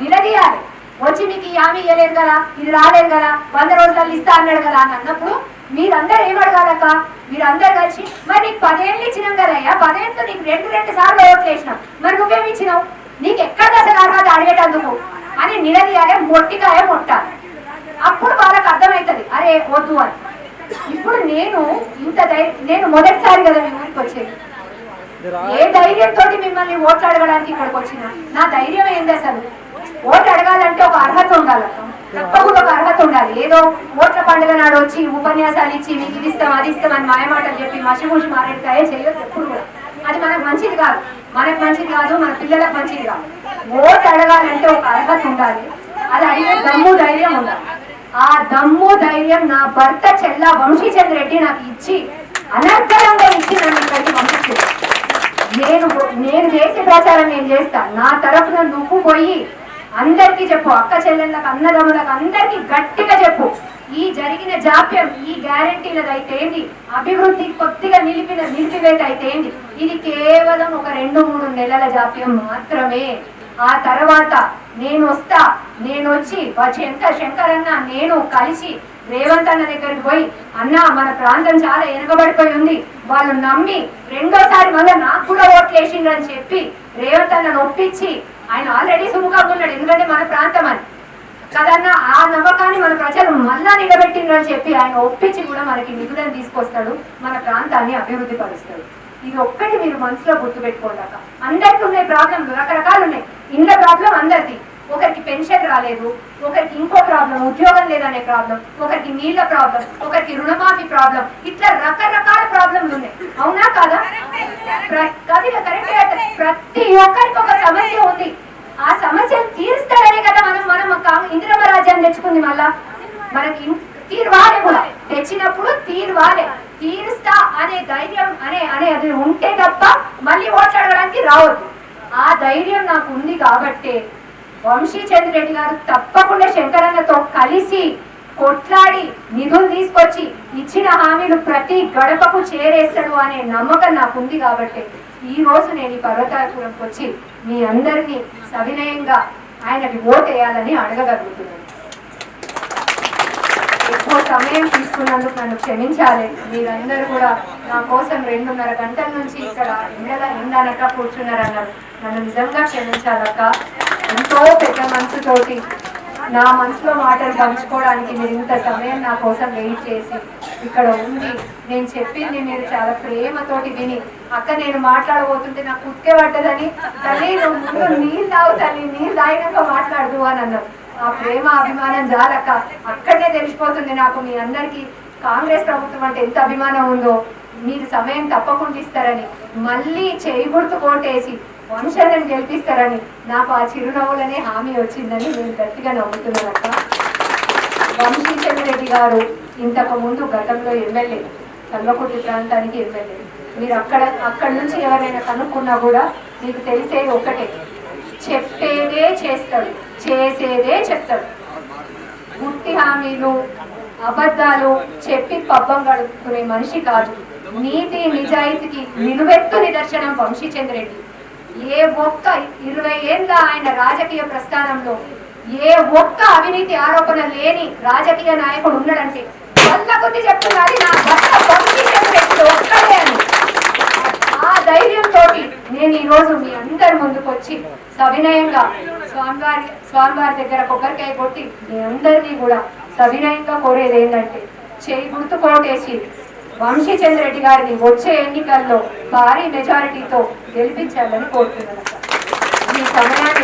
నిలదీయాలి. వచ్చి మీకు ఈ హామీ ఇవ్వలేదు కదా, ఇది రాలేదు కదా, 100 రోజులలో ఇస్తా అన్నాడు కదా అని అన్నప్పుడు మీరందరూ ఏమడగాలక్క, మీరందరూ కలిసి మరి నీకు 10 ఏళ్ళు ఇచ్చినాం కదయ్యా, 10 ఏళ్ళతో నీకు 2 సార్లు ఓట్లు వేసినాం, మరి నువ్వేమి ఇచ్చినావు, నీకు ఎక్కడ అసలు అర్హత అడిగేటందుకు అని నిలదీయాలి. మొట్టికాయ మొట్టాలి. అప్పుడు వాళ్ళకి అర్థమవుతుంది అరే వద్దు అని. ఇప్పుడు నేను మొదటిసారి కదా మీ ఊరికి వచ్చేది. ఏ ధైర్యంతో మిమ్మల్ని ఓట్లు అడగడానికి ఇక్కడికి వచ్చిన? నా ధైర్యం ఏంది అసలు? ఓటు అడగాలంటే ఒక అర్హత ఉండాలి, తప్పకుండా ఒక అర్హత ఉండాలి. ఏదో ఓట్ల పండుగ నాడు వచ్చి ఉపన్యాసాలు ఇచ్చి మీకు ఇది ఇస్తాం అది ఇస్తాం అని మాయమాటలు చెప్పి మసిమూసి మారేడుకాయ చేయొద్దు ఎప్పుడు కూడా. అది మనకు మంచిది కాదు, మనకు మంచిది కాదు, మన పిల్లలకు మంచిది కాదు. ఓటు అడగాలంటే ఒక అర్హత ఉండాలి, అది అడిగే దమ్ము ధైర్యం ఉండాలి. ఆ దమ్ము ధైర్యం నా భర్త చెల్లా వంశీచంద్ర రెడ్డి నాకు ఇచ్చి అనర్గళంగా ఇచ్చి నన్ను ఇక్కడికి పంపించారు. నేను చేసే ప్రచారం నేను చేస్తా. నా తరఫున నువ్వు పోయి అందరికీ చెప్పు, అక్క చెల్లెళ్ళకు అన్నదమ్ములకు అందరికీ గట్టిగా చెప్పు. ఈ జరిగిన జాప్యం ఈ గ్యారెంటీలది అయితే ఏంటి, అభివృద్ధి కొద్దిగా నిలిపివేత అయితే ఏంటి, ఇది కేవలం ఒక 2-3 నెలల జాప్యం మాత్రమే. ఆ తర్వాత నేను వచ్చి శంకర్ అన్న నేను కలిసి రేవంత్ అన్న దగ్గరికి పోయి అన్న మన ప్రాంతం చాలా వెనుకబడిపోయి ఉంది, వాళ్ళు నమ్మి 2వ సారి మళ్ళీ నాకు కూడా ఓట్లు వేసిండ్రు అని చెప్పి రేవంత్ అన్నను ఒప్పించి, ఆయన ఆల్రెడీ సుముఖంగా ఉన్నాడు ఎందుకంటే మన ప్రాంతం అని కదన్నా, ఆ నమ్మకాన్ని మన ప్రజలు మళ్ళా నిలబెట్టిండ్రు అని చెప్పి ఆయన ఒప్పించి కూడా మనకి నిధులను తీసుకొస్తాడు, మన ప్రాంతాన్ని అభివృద్ధి పరుస్తాడు. ఇది ఒక్కటి మీరు మనసులో గుర్తుపెట్టుకోండి అక్క. అందరికి ఉన్నాయి ప్రాబ్లంలు, రకరకాలు ఉన్నాయి. ఇండ్ల ప్రాబ్లం అందరిది, ఒకరికి పెన్షన్ రాలేదు, ఒకరికి ఇంకో ప్రాబ్లం ఉద్యోగం లేదనే ప్రాబ్లం, ఒకరికి నీళ్ల ప్రాబ్లం, ఒకరికి రుణమాఫీ ప్రాబ్లం, ఇట్లా రకరకాల ప్రాబ్లంలు ఉన్నాయి. అవునా కాదా? కరెక్ట్. ప్రతి ఒక్కరికి ఒక సమస్య ఉంది. ఆ సమస్యను తీరుస్తారనే కదా మనం ఇందిరమ్మ రాజ్యాన్ని తెచ్చుకుంది. మళ్ళా మనకి తీర్వాలే కూడా తెచ్చినప్పుడు తీరుస్తా అనే ధైర్యం అనే అది ఉంటే తప్ప మళ్ళీ ఓట్లాడడానికి రావద్దు. ఆ ధైర్యం నాకు ఉంది కాబట్టి వంశీచంద్ర రెడ్డి గారు తప్పకుండా శంకరన్నతో కలిసి కొట్లాడి నిధులు తీసుకొచ్చి ఇచ్చిన హామీలు ప్రతి గడపకు చేరేస్తాడు అనే నమ్మకం నాకు ఉంది కాబట్టి ఈ రోజు నేను ఈ పర్వతాపురంకి వచ్చి మీ అందరినీ సవినయంగా ఆయనకి ఓటేయాలని అడగగలుగుతున్నాను. ఎక్కువ సమయం తీసుకున్నందుకు నన్ను క్షమించాలి. మీరందరూ కూడా నా కోసం 2.5 గంటల నుంచి ఇక్కడ ఎండనక కూర్చున్నారన్నారు. నన్ను నిజంగా క్షమించాలక్క. ఎంతో పెద్ద మనసుతోటి నా మనసులో మాటలు పంచుకోవడానికి మీరు ఇంత సమయం నా కోసం వెయిట్ చేసి ఇక్కడ ఉంది. నేను చెప్పింది మీరు చాలా ప్రేమతోటి విని, అక్క నేను మాట్లాడబోతుంటే నాకు కుక్కే పడ్డదని, తల్లి నువ్వు ముందు నీళ్ళు తాగు తల్లి, నీళ్ళు తాగినాక మాట్లాడదు అని అన్నారు. ఆ ప్రేమ అభిమానం జాలక్క అక్కడనే తెలిసిపోతుంది నాకు. మీ అందరికీ కాంగ్రెస్ ప్రభుత్వం అంటే ఎంత అభిమానం ఉందో. మీరు సమయం తప్పకుండా ఇస్తారని, మళ్ళీ చేయి గుర్తు కోటేసి వంశాలను గెలిపిస్తారని నాకు ఆ చిరునవ్వులనే హామీ వచ్చిందని నేను గట్టిగా నమ్ముతున్నానక్క. వంశీచంద్ర రెడ్డి గారు ఇంతకు ముందు గతంలో ఎమ్మెల్యే, కల్వకుర్తి ప్రాంతానికి ఎమ్మెల్యే. మీరు అక్కడి నుంచి ఎవరైనా కనుక్కున్నా కూడా మీకు తెలిసేది ఒకటే, చెప్పేదే చేస్తాడు, చేసేదే చెప్తాడు. గుర్తి హామీలు అబద్ధాలు చెప్పి పబ్బం గడుపుకునే మనిషి కాదు. నీతి నిజాయితీకి నిలువెత్తు నిదర్శనం వంశీచంద్ర రెడ్డి. ఏ ఒక్క 20 ఏళ్ళ ఆయన రాజకీయ ప్రస్థానంలో ఏ ఒక్క అవినీతి ఆరోపణ లేని రాజకీయ నాయకుడు ఉన్నాడంటే వల్ల కొద్ది చెప్తున్నది నా భర్త వంశీచంద్ర రెడ్డి ఒక్కడే అని. ఆ ధైర్యంతో నేను ఈరోజు మీ అందరి ముందుకు వచ్చి సవినయంగా స్వామివారి దగ్గర కొబ్బరికాయ కొట్టి మీ అందరినీ కూడా సవినయంగా కోరేది ఏంటంటే, చేయి గుర్తు కోటేసి వంశీచంద్ర రెడ్డి గారిని వచ్చే ఎన్నికల్లో భారీ మెజారిటీతో గెలిపించాలని కోరుతున్నాను. ఈ సమయాన్ని